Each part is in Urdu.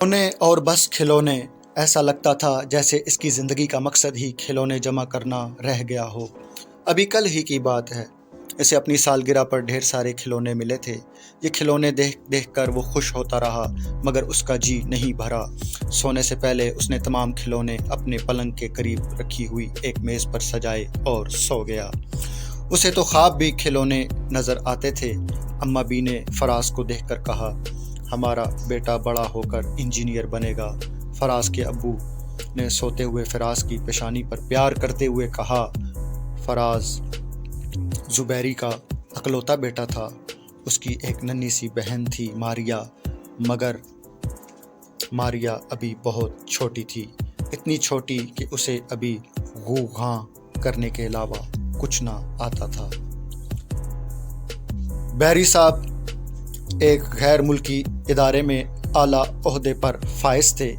کھلونے اور بس کھلونے، ایسا لگتا تھا جیسے اس کی زندگی کا مقصد ہی کھلونے جمع کرنا رہ گیا ہو۔ ابھی کل ہی کی بات ہے، اسے اپنی سالگرہ پر ڈھیر سارے کھلونے ملے تھے۔ یہ کھلونے دیکھ دیکھ کر وہ خوش ہوتا رہا، مگر اس کا جی نہیں بھرا۔ سونے سے پہلے اس نے تمام کھلونے اپنے پلنگ کے قریب رکھی ہوئی ایک میز پر سجائے اور سو گیا۔ اسے تو خواب بھی کھلونے نظر آتے تھے۔ اماں بی نے فراز کو دیکھ کر کہا، ہمارا بیٹا بڑا ہو کر انجینئر بنے گا۔ فراز کے ابو نے سوتے ہوئے فراز کی پیشانی پر پیار کرتے ہوئے کہا، فراز زبیری کا اکلوتا بیٹا تھا۔ اس کی ایک ننھی سی بہن تھی ماریا، مگر ماریا ابھی بہت چھوٹی تھی، اتنی چھوٹی کہ اسے ابھی غو گھاں کرنے کے علاوہ کچھ نہ آتا تھا۔ بیری صاحب ایک غیر ملکی ادارے میں اعلیٰ عہدے پر فائز تھے۔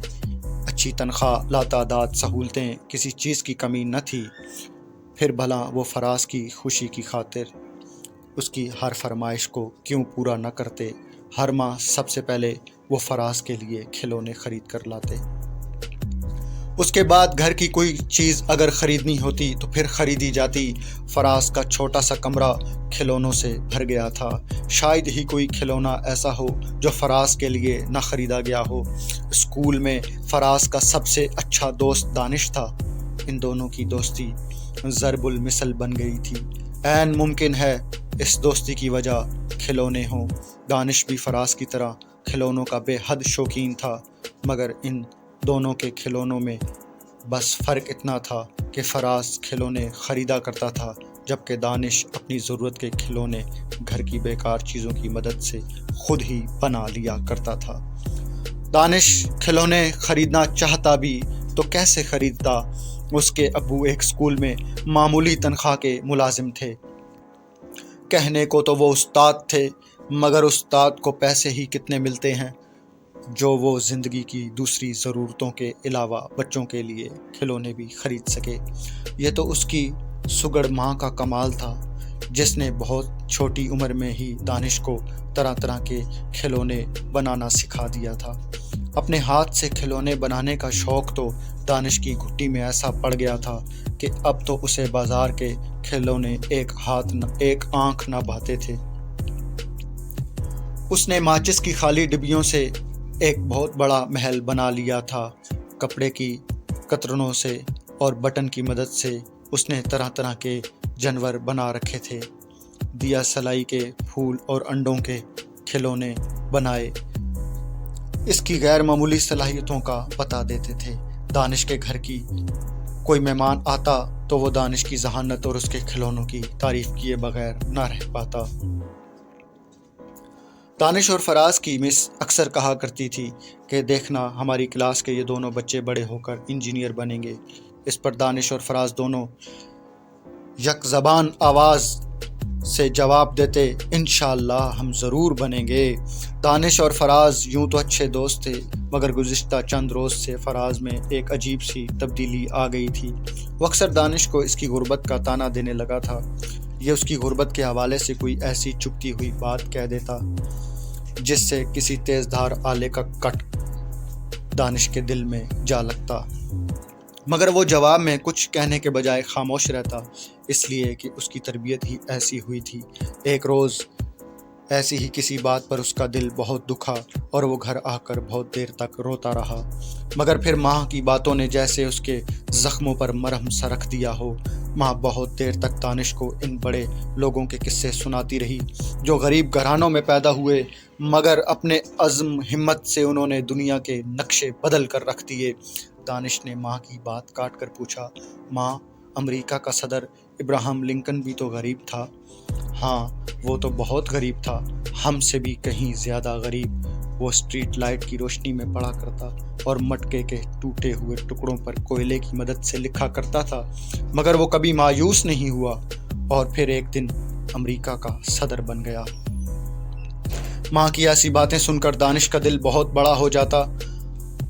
اچھی تنخواہ، لاتعداد سہولتیں، کسی چیز کی کمی نہ تھی۔ پھر بھلا وہ فراز کی خوشی کی خاطر اس کی ہر فرمائش کو کیوں پورا نہ کرتے؟ ہر ماہ سب سے پہلے وہ فراز کے لیے کھلونے خرید کر لاتے۔ اس کے بعد گھر کی کوئی چیز اگر خریدنی ہوتی تو پھر خریدی جاتی۔ فراز کا چھوٹا سا کمرہ کھلونوں سے بھر گیا تھا۔ شاید ہی کوئی کھلونا ایسا ہو جو فراز کے لیے نہ خریدا گیا ہو۔ اسکول میں فراز کا سب سے اچھا دوست دانش تھا۔ ان دونوں کی دوستی ضرب المثل بن گئی تھی۔ عین ممکن ہے اس دوستی کی وجہ کھلونے ہوں۔ دانش بھی فراز کی طرح کھلونوں کا بے حد شوقین تھا، مگر ان دونوں کے کھلونوں میں بس فرق اتنا تھا کہ فراز کھلونے خریدا کرتا تھا، جبکہ دانش اپنی ضرورت کے کھلونے گھر کی بیکار چیزوں کی مدد سے خود ہی بنا لیا کرتا تھا۔ دانش کھلونے خریدنا چاہتا بھی تو کیسے خریدتا؟ اس کے ابو ایک اسکول میں معمولی تنخواہ کے ملازم تھے۔ کہنے کو تو وہ استاد تھے، مگر استاد کو پیسے ہی کتنے ملتے ہیں جو وہ زندگی کی دوسری ضرورتوں کے علاوہ بچوں کے لیے کھلونے بھی خرید سکے۔ یہ تو اس کی سگڑ ماں کا کمال تھا، جس نے بہت چھوٹی عمر میں ہی دانش کو طرح طرح کے کھلونے بنانا سکھا دیا تھا۔ اپنے ہاتھ سے کھلونے بنانے کا شوق تو دانش کی گھٹی میں ایسا پڑ گیا تھا کہ اب تو اسے بازار کے کھلونے ایک آنکھ نہ بھاتے تھے۔ اس نے ماچس کی خالی ڈبیوں سے ایک بہت بڑا محل بنا لیا تھا۔ کپڑے کی کترنوں سے اور بٹن کی مدد سے اس نے طرح طرح کے جانور بنا رکھے تھے۔ دیا سلائی کے پھول اور انڈوں کے کھلونے بنائے۔ اس کی غیر معمولی صلاحیتوں کا پتہ دیتے تھے۔ دانش کے گھر کی کوئی مہمان آتا تو وہ دانش کی ذہانت اور اس کے کھلونوں کی تعریف کیے بغیر نہ رہ پاتا۔ دانش اور فراز کی مس اکثر کہا کرتی تھی کہ دیکھنا ہماری کلاس کے یہ دونوں بچے بڑے ہو کر انجینئر بنیں گے۔ اس پر دانش اور فراز دونوں یک زبان آواز سے جواب دیتے، انشاءاللہ ہم ضرور بنیں گے۔ دانش اور فراز یوں تو اچھے دوست تھے، مگر گزشتہ چند روز سے فراز میں ایک عجیب سی تبدیلی آ گئی تھی۔ وہ اکثر دانش کو اس کی غربت کا طعنہ دینے لگا تھا۔ یہ اس کی غربت کے حوالے سے کوئی ایسی چبھتی ہوئی بات کہہ دیتا جس سے کسی تیز دھار آلے کا کٹ دانش کے دل میں جا لگتا، مگر وہ جواب میں کچھ کہنے کے بجائے خاموش رہتا، اس لیے کہ اس کی تربیت ہی ایسی ہوئی تھی۔ ایک روز ایسی ہی کسی بات پر اس کا دل بہت دکھا اور وہ گھر آ کر بہت دیر تک روتا رہا، مگر پھر ماں کی باتوں نے جیسے اس کے زخموں پر مرہم سا رکھ دیا ہو۔ ماں بہت دیر تک دانش کو ان بڑے لوگوں کے قصے سناتی رہی جو غریب گھرانوں میں پیدا ہوئے، مگر اپنے عزم ہمت سے انہوں نے دنیا کے نقشے بدل کر رکھ دیے۔ دانش نے ماں کی بات کاٹ کر پوچھا، ماں، امریکہ کا صدر ابراہم لنکن بھی تو غریب تھا؟ ہاں، وہ تو بہت غریب تھا، ہم سے بھی کہیں زیادہ غریب۔ وہ اسٹریٹ لائٹ کی روشنی میں پڑھا کرتا اور مٹکے کے ٹوٹے ہوئے ٹکڑوں پر کوئلے کی مدد سے لکھا کرتا تھا، مگر وہ کبھی مایوس نہیں ہوا اور پھر ایک دن امریکہ کا صدر بن گیا۔ ماں کی ایسی باتیں سن کر دانش کا دل بہت بڑا ہو جاتا۔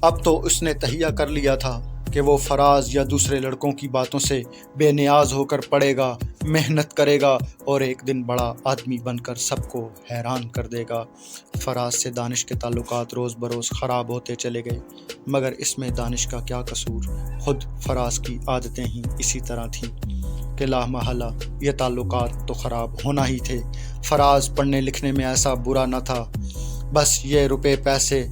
اب تو اس نے تہیہ کر لیا تھا کہ وہ فراز یا دوسرے لڑکوں کی باتوں سے بے نیاز ہو کر پڑھے گا، محنت کرے گا اور ایک دن بڑا آدمی بن کر سب کو حیران کر دے گا۔ فراز سے دانش کے تعلقات روز بروز خراب ہوتے چلے گئے، مگر اس میں دانش کا کیا قصور؟ خود فراز کی عادتیں ہی اسی طرح تھیں کہ لا محالہ یہ تعلقات تو خراب ہونا ہی تھے۔ فراز پڑھنے لکھنے میں ایسا برا نہ تھا، بس یہ روپے پیسے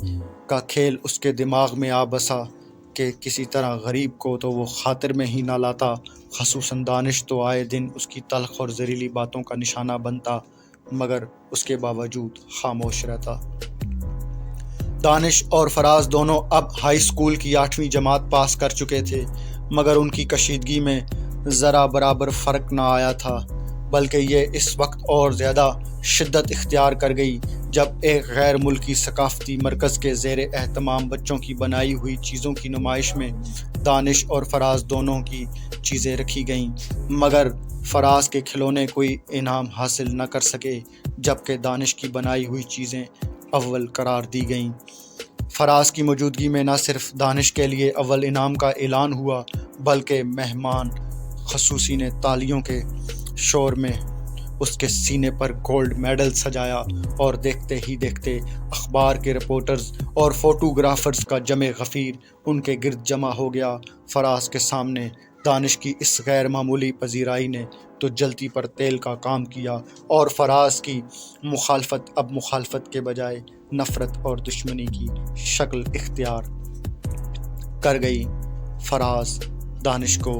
کا کھیل اس کے دماغ میں آ بسا کہ کسی طرح غریب کو تو وہ خاطر میں ہی نہ لاتا، خصوصاً دانش تو آئے دن اس کی تلخ اور زہریلی باتوں کا نشانہ بنتا، مگر اس کے باوجود خاموش رہتا۔ دانش اور فراز دونوں اب ہائی اسکول کی 8ویں جماعت پاس کر چکے تھے، مگر ان کی کشیدگی میں ذرا برابر فرق نہ آیا تھا، بلکہ یہ اس وقت اور زیادہ شدت اختیار کر گئی جب ایک غیر ملکی ثقافتی مرکز کے زیر اہتمام بچوں کی بنائی ہوئی چیزوں کی نمائش میں دانش اور فراز دونوں کی چیزیں رکھی گئیں، مگر فراز کے کھلونے کوئی انعام حاصل نہ کر سکے، جبکہ دانش کی بنائی ہوئی چیزیں اول قرار دی گئیں۔ فراز کی موجودگی میں نہ صرف دانش کے لیے اول انعام کا اعلان ہوا، بلکہ مہمان خصوصی نے تالیوں کے شور میں اس کے سینے پر گولڈ میڈل سجایا، اور دیکھتے ہی دیکھتے اخبار کے رپورٹرز اور فوٹوگرافرز کا جمع غفیر ان کے گرد جمع ہو گیا۔ فراز کے سامنے دانش کی اس غیر معمولی پذیرائی نے تو جلتی پر تیل کا کام کیا، اور فراز کی مخالفت اب مخالفت کے بجائے نفرت اور دشمنی کی شکل اختیار کر گئی۔ فراز دانش کو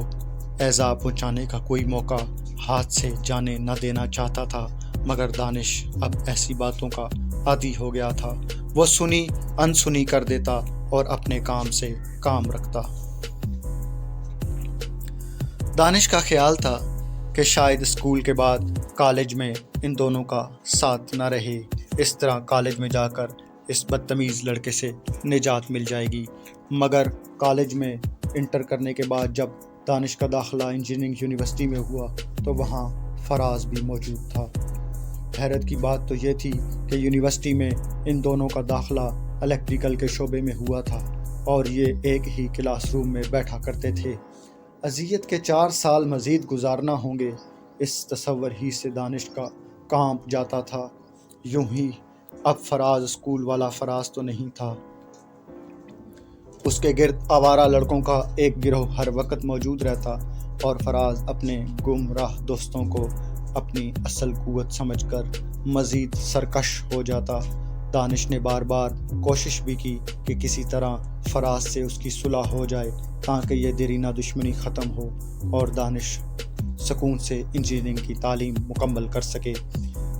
ایذا پہنچانے کا کوئی موقع ہاتھ سے جانے نہ دینا چاہتا تھا، مگر دانش اب ایسی باتوں کا عادی ہو گیا تھا، وہ سنی انسنی کر دیتا اور اپنے کام سے کام رکھتا۔ دانش کا خیال تھا کہ شاید اسکول کے بعد کالج میں ان دونوں کا ساتھ نہ رہے، اس طرح کالج میں جا کر اس بدتمیز لڑکے سے نجات مل جائے گی، مگر کالج میں انٹر کرنے کے بعد جب دانش کا داخلہ انجینئرنگ یونیورسٹی میں ہوا تو وہاں فراز بھی موجود تھا۔ حیرت کی بات تو یہ تھی کہ یونیورسٹی میں ان دونوں کا داخلہ الیکٹریکل کے شعبے میں ہوا تھا، اور یہ ایک ہی کلاس روم میں بیٹھا کرتے تھے۔ اذیت کے 4 سال مزید گزارنا ہوں گے، اس تصور ہی سے دانش کا کانپ جاتا تھا۔ یوں ہی اب فراز اسکول والا فراز تو نہیں تھا، اس کے گرد آوارہ لڑکوں کا ایک گروہ ہر وقت موجود رہتا، اور فراز اپنے گمراہ دوستوں کو اپنی اصل قوت سمجھ کر مزید سرکش ہو جاتا۔ دانش نے بار بار کوشش بھی کی کہ کسی طرح فراز سے اس کی صلح ہو جائے تاکہ یہ دیرینہ دشمنی ختم ہو اور دانش سکون سے انجینئرنگ کی تعلیم مکمل کر سکے،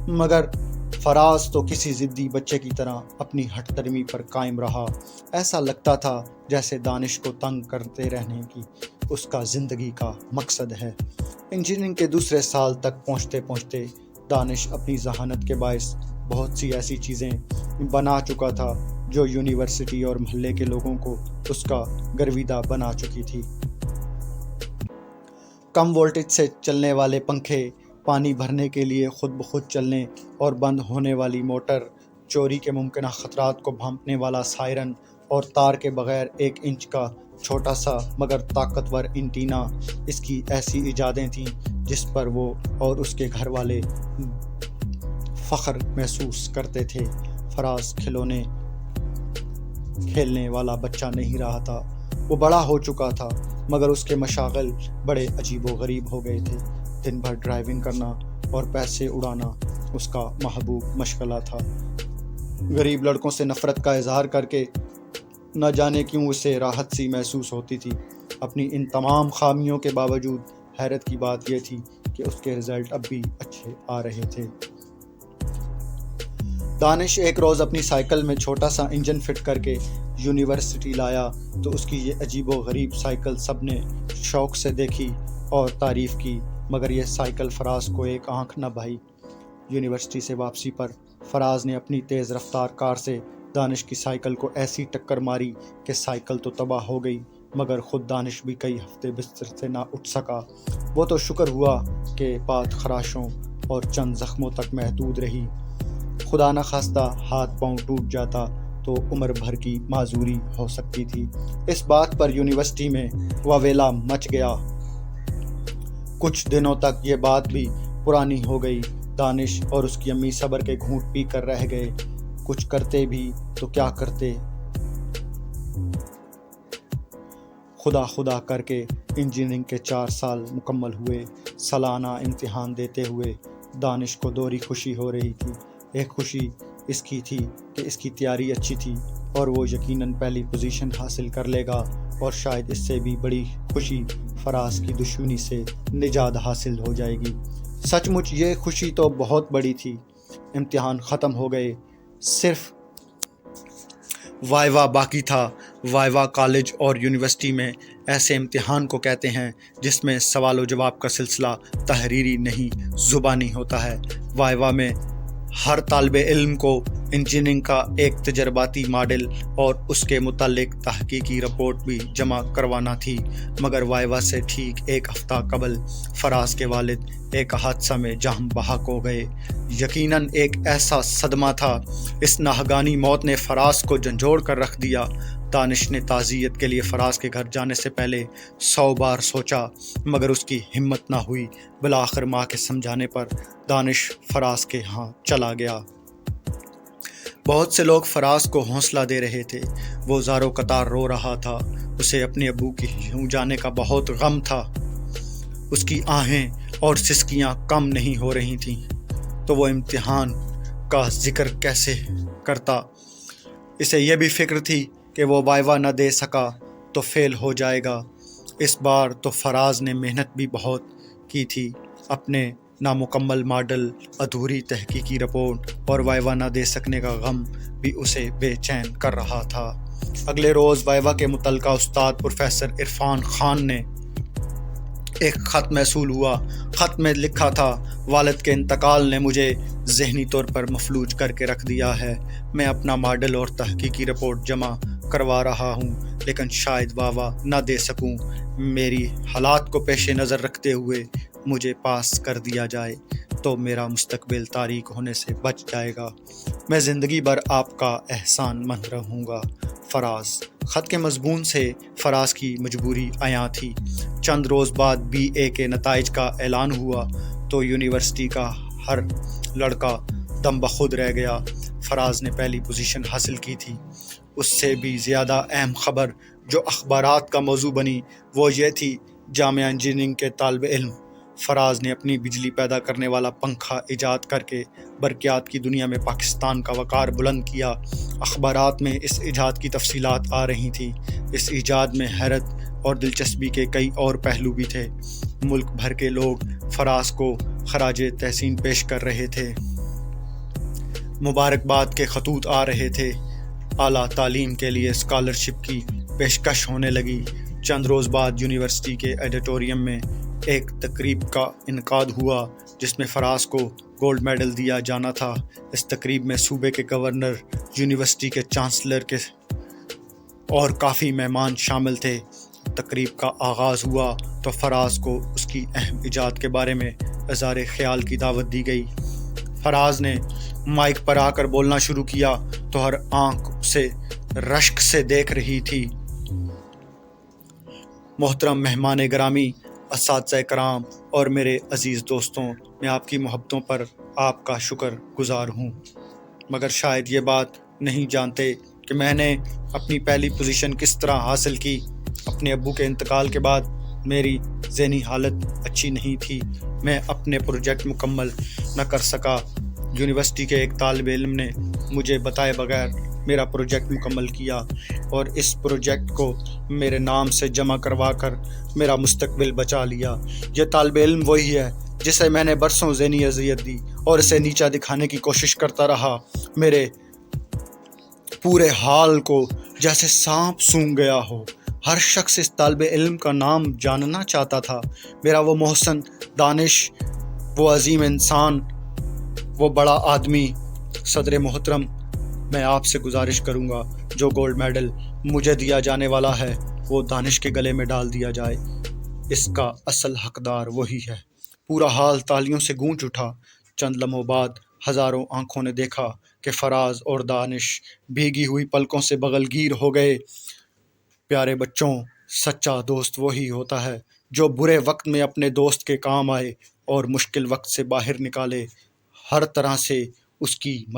مگر فراز تو کسی ضدی بچے کی طرح اپنی ہٹ درمی پر قائم رہا۔ ایسا لگتا تھا جیسے دانش کو تنگ کرتے رہنے کی اس کا زندگی کا مقصد ہے۔ انجینئرنگ کے دوسرے سال تک پہنچتے پہنچتے دانش اپنی ذہانت کے باعث بہت سی ایسی چیزیں بنا چکا تھا جو یونیورسٹی اور محلے کے لوگوں کو اس کا گرویدہ بنا چکی تھی۔ کم وولٹیج سے چلنے والے پنکھے، پانی بھرنے کے لیے خود بخود چلنے اور بند ہونے والی موٹر، چوری کے ممکنہ خطرات کو بھانپنے والا سائرن، اور تار کے بغیر 1 انچ کا چھوٹا سا مگر طاقتور اینٹینا، اس کی ایسی ایجادیں تھیں جس پر وہ اور اس کے گھر والے فخر محسوس کرتے تھے۔ فراز کھلونے کھیلنے والا بچہ نہیں رہا تھا، وہ بڑا ہو چکا تھا، مگر اس کے مشاغل بڑے عجیب و غریب ہو گئے تھے۔ دن بھر ڈرائیونگ کرنا اور پیسے اڑانا اس کا محبوب مشغلہ تھا۔ غریب لڑکوں سے نفرت کا اظہار کر کے نہ جانے کیوں اسے راحت سی محسوس ہوتی تھی۔ اپنی ان تمام خامیوں کے باوجود حیرت کی بات یہ تھی کہ اس کے رزلٹ اب بھی اچھے آ رہے تھے۔ دانش ایک روز اپنی سائیکل میں چھوٹا سا انجن فٹ کر کے یونیورسٹی لایا تو اس کی یہ عجیب و غریب سائیکل سب نے شوق سے دیکھی اور تعریف کی، مگر یہ سائیکل فراز کو ایک آنکھ نہ بھائی۔ یونیورسٹی سے واپسی پر فراز نے اپنی تیز رفتار کار سے دانش کی سائیکل کو ایسی ٹکر ماری کہ سائیکل تو تباہ ہو گئی، مگر خود دانش بھی کئی ہفتے بستر سے نہ اٹھ سکا۔ وہ تو شکر ہوا کہ بات خراشوں اور چند زخموں تک محدود رہی، خدا نخواستہ ہاتھ پاؤں ٹوٹ جاتا تو عمر بھر کی معذوری ہو سکتی تھی۔ اس بات پر یونیورسٹی میں واویلا مچ گیا۔ کچھ دنوں تک یہ بات بھی پرانی ہو گئی۔ دانش اور اس کی امی صبر کے گھونٹ پی کر رہ گئے۔ کچھ کرتے بھی تو کیا کرتے؟ خدا خدا کر کے انجینئرنگ کے 4 سال مکمل ہوئے۔ سالانہ امتحان دیتے ہوئے دانش کو دوہری خوشی ہو رہی تھی۔ ایک خوشی اس کی تھی کہ اس کی تیاری اچھی تھی اور وہ یقیناً پہلی پوزیشن حاصل کر لے گا، اور شاید اس سے بھی بڑی خوشی فراز کی دشمنی سے نجات حاصل ہو جائے گی۔ سچ مچ یہ خوشی تو بہت بڑی تھی۔ امتحان ختم ہو گئے، صرف وائوا باقی تھا۔ وائوا کالج اور یونیورسٹی میں ایسے امتحان کو کہتے ہیں جس میں سوال و جواب کا سلسلہ تحریری نہیں زبانی ہوتا ہے۔ وائوا میں ہر طالب علم کو انجینئرنگ کا ایک تجرباتی ماڈل اور اس کے متعلق تحقیقی رپورٹ بھی جمع کروانا تھی، مگر وائوا سے ٹھیک ایک ہفتہ قبل فراز کے والد ایک حادثہ میں جاں بحق ہو گئے۔ یقیناً ایک ایسا صدمہ تھا۔ اس ناگہانی موت نے فراز کو جھنجھوڑ کر رکھ دیا۔ دانش نے تعزیت کے لیے فراز کے گھر جانے سے پہلے 100 بار سوچا، مگر اس کی ہمت نہ ہوئی۔ بالآخر ماں کے سمجھانے پر دانش فراز کے ہاں چلا گیا۔ بہت سے لوگ فراز کو حوصلہ دے رہے تھے۔ وہ زاروں قطار رو رہا تھا۔ اسے اپنے ابو کے یوں جانے کا بہت غم تھا۔ اس کی آہیں اور سسکیاں کم نہیں ہو رہی تھیں، تو وہ امتحان کا ذکر کیسے کرتا؟ اسے یہ بھی فکر تھی کہ وہ وائوا نہ دے سکا تو فیل ہو جائے گا۔ اس بار تو فراز نے محنت بھی بہت کی تھی۔ اپنے نامکمل ماڈل، ادھوری تحقیقی رپورٹ اور وائوا نہ دے سکنے کا غم بھی اسے بے چین کر رہا تھا۔ اگلے روز وائوا کے متعلقہ استاد پروفیسر عرفان خان نے ایک خط موصول ہوا۔ خط میں لکھا تھا: والد کے انتقال نے مجھے ذہنی طور پر مفلوج کر کے رکھ دیا ہے۔ میں اپنا ماڈل اور تحقیقی رپورٹ جمع کروا رہا ہوں، لیکن شاید وائوا نہ دے سکوں۔ میری حالات کو پیش نظر رکھتے ہوئے مجھے پاس کر دیا جائے تو میرا مستقبل تاریک ہونے سے بچ جائے گا۔ میں زندگی بھر آپ کا احسان مند رہوں گا، فراز۔ خط کے مضمون سے فراز کی مجبوری عیاں تھی۔ چند روز بعد BA کے نتائج کا اعلان ہوا تو یونیورسٹی کا ہر لڑکا دم بخود رہ گیا۔ فراز نے پہلی پوزیشن حاصل کی تھی۔ اس سے بھی زیادہ اہم خبر جو اخبارات کا موضوع بنی وہ یہ تھی: جامعہ انجینئرنگ کے طالب علم فراز نے اپنی بجلی پیدا کرنے والا پنکھا ایجاد کر کے برقیات کی دنیا میں پاکستان کا وقار بلند کیا۔ اخبارات میں اس ایجاد کی تفصیلات آ رہی تھیں۔ اس ایجاد میں حیرت اور دلچسپی کے کئی اور پہلو بھی تھے۔ ملک بھر کے لوگ فراز کو خراج تحسین پیش کر رہے تھے۔ مبارکباد کے خطوط آ رہے تھے۔ اعلیٰ تعلیم کے لیے اسکالرشپ کی پیشکش ہونے لگی۔ چند روز بعد یونیورسٹی کے ایڈیٹوریم میں ایک تقریب کا انعقاد ہوا جس میں فراز کو گولڈ میڈل دیا جانا تھا۔ اس تقریب میں صوبے کے گورنر، یونیورسٹی کے چانسلر اور کافی مہمان شامل تھے۔ تقریب کا آغاز ہوا تو فراز کو اس کی اہم ایجاد کے بارے میں اظہار خیال کی دعوت دی گئی۔ فراز نے مائک پر آ کر بولنا شروع کیا تو ہر آنکھ اسے رشک سے دیکھ رہی تھی۔ محترم مہمان گرامی، اساتذہ کرام اور میرے عزیز دوستوں، میں آپ کی محبتوں پر آپ کا شکر گزار ہوں، مگر شاید یہ بات نہیں جانتے کہ میں نے اپنی پہلی پوزیشن کس طرح حاصل کی۔ اپنے ابو کے انتقال کے بعد میری ذہنی حالت اچھی نہیں تھی۔ میں اپنے پروجیکٹ مکمل نہ کر سکا۔ یونیورسٹی کے ایک طالب علم نے مجھے بتائے بغیر میرا پروجیکٹ مکمل کیا اور اس پروجیکٹ کو میرے نام سے جمع کروا کر میرا مستقبل بچا لیا۔ یہ طالب علم وہی ہے جسے میں نے برسوں ذہنی اذیت دی اور اسے نیچا دکھانے کی کوشش کرتا رہا۔ میرے پورے حال کو جیسے سانپ سونگھ گیا ہو۔ ہر شخص اس طالب علم کا نام جاننا چاہتا تھا۔ میرا وہ محسن، دانش، وہ عظیم انسان، وہ بڑا آدمی۔ صدر محترم، میں آپ سے گزارش کروں گا جو گولڈ میڈل مجھے دیا جانے والا ہے وہ دانش کے گلے میں ڈال دیا جائے۔ اس کا اصل حقدار وہی ہے۔ پورا حال تالیوں سے گونج اٹھا۔ چند لمحوں بعد ہزاروں آنکھوں نے دیکھا کہ فراز اور دانش بھیگی ہوئی پلکوں سے بغل گیر ہو گئے۔ پیارے بچوں، سچا دوست وہی ہوتا ہے جو برے وقت میں اپنے دوست کے کام آئے اور مشکل وقت سے باہر نکالے، ہر طرح سے اس کی